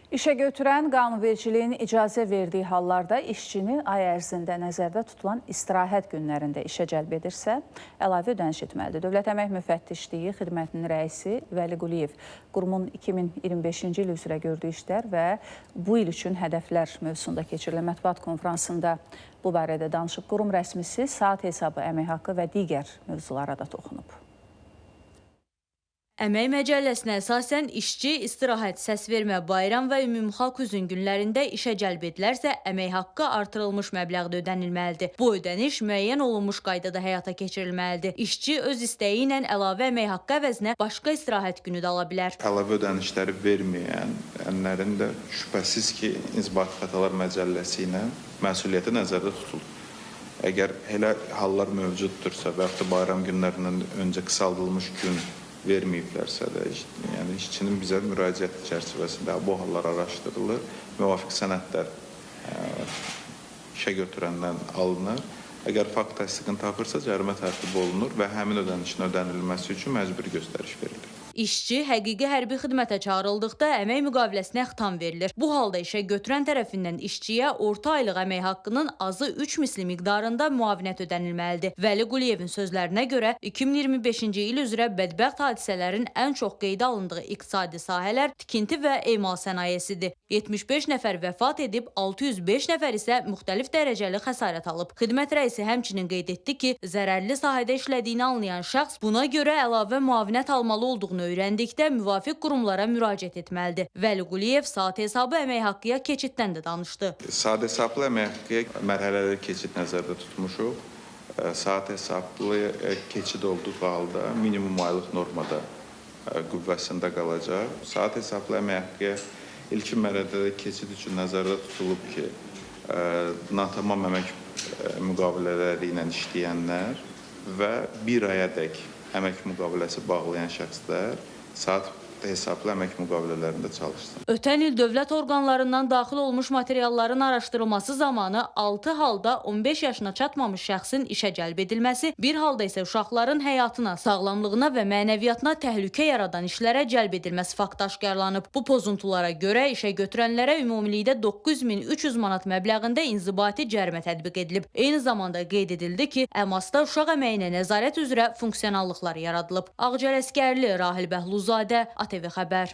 İşə götürən qanunvericiliyin icazə verdiyi hallarda işçini ay ərzində nəzərdə tutulan istirahət günlərində işə cəlb edirsə, əlavə ödəniş etməlidir. Dövlət Əmək Müfəttişliyi Xidmətinin rəisi Vəli Quliyev qurumun 2025-ci il üzrə gördüyü işlər və bu il üçün hədəflər mövzusunda keçirilən mətbuat konfransında bu barədə danışıb. Qurum rəsmisi saat hesabı, əmək haqqı və digər mövzulara da toxunub. Əmək məcəlləsinə əsasən işçi istirahət, səsvermə, bayram və ümumxalq üzün günlərində işə cəlb edilərsə, əmək haqqı artırılmış məbləğdə ödənilməlidir. Bu ödəniş müəyyən olunmuş qaydada həyata keçirilməlidir. İşçi öz istəyi ilə əlavə əmək haqqı əvəzinə başqa istirahət günü də ala bilər. Əlavə ödənişləri verməyənlərin də şübhəsiz ki, İnzibati Xətalar Məcəlləsi ilə məsuliyyəti nəzərdə tutulur. Əgər elə hallar mövcuddursa və yaxud da bayram günlərindən öncə qısaldılmış gün verməyiblərsə də, yəni işçinin bizə müraciət çərçivəsində bu hallar araşdırılır, müvafiq sənədlər işə götürəndən alınır. Əgər fakt təsdiqini tapırsa, cərimə tərtib olunur və həmin ödənişin ödənilməsi üçün məcburi göstəriş verilir. İşçi həqiqi hərbi xidmətə çağırıldıqda əmək müqaviləsinə xitam verilir. Bu halda işə götürən tərəfindən işçiyə orta aylıq əmək haqqının azı 3 misli miqdarında müavinət ödənilməlidir. Vəli Quliyevin sözlərinə görə 2025-ci il üzrə bədbəxt hadisələrin ən çox qeydə alındığı iqtisadi sahələr tikinti və emal sənayesidir. 75 nəfər vəfat edib, 605 nəfər isə müxtəlif dərəcəli xəsarət alıb. Xidmət rəisi həmçinin qeyd etdi ki, zərərli sahədə işlədiyini anlayan şəxs buna görə əlavə müavinət almalı olduğunu öyrəndikdə müvafiq qurumlara müraciət etməlidir. Vəli Quliyev saat hesabı əmək haqqıya keçiddən də danışdı. Saat hesablı əmək haqqıya mərhələli keçid nəzərdə tutmuşuq. Saat hesablı keçid olduğu halda minimum aylıq normada qüvvəsində qalacaq. Saat hesablı əmək haqqıya ilkin mərhələdə keçid üçün nəzərdə tutulub ki, natamam əmək müqavilələri ilə işləyənlər və bir ayadək əmək müqaviləsi bağlayan şəxslər saat hesablı əmək müqavilələrində çalışsın. Ötən il dövlət orqanlarından daxil olmuş materialların araşdırılması zamanı 6 halda 15 yaşına çatmamış şəxsin işə cəlb edilməsi, bir halda isə uşaqların həyatına, sağlamlığına və mənəviyyatına təhlükə yaradan işlərə cəlb edilməsi faktı aşkarlanıb. Bu pozuntulara görə işə götürənlərə ümumilikdə 9300 manat məbləğində inzibati cərimə tətbiq edilib. Eyni zamanda qeyd edildi ki, əmasda uşaq əməyinə nəzarət üzrə funksionallıqlar yaradılıb. Ağcar Əskərli, Rahil Bəhluzadə, ATV Xəbər.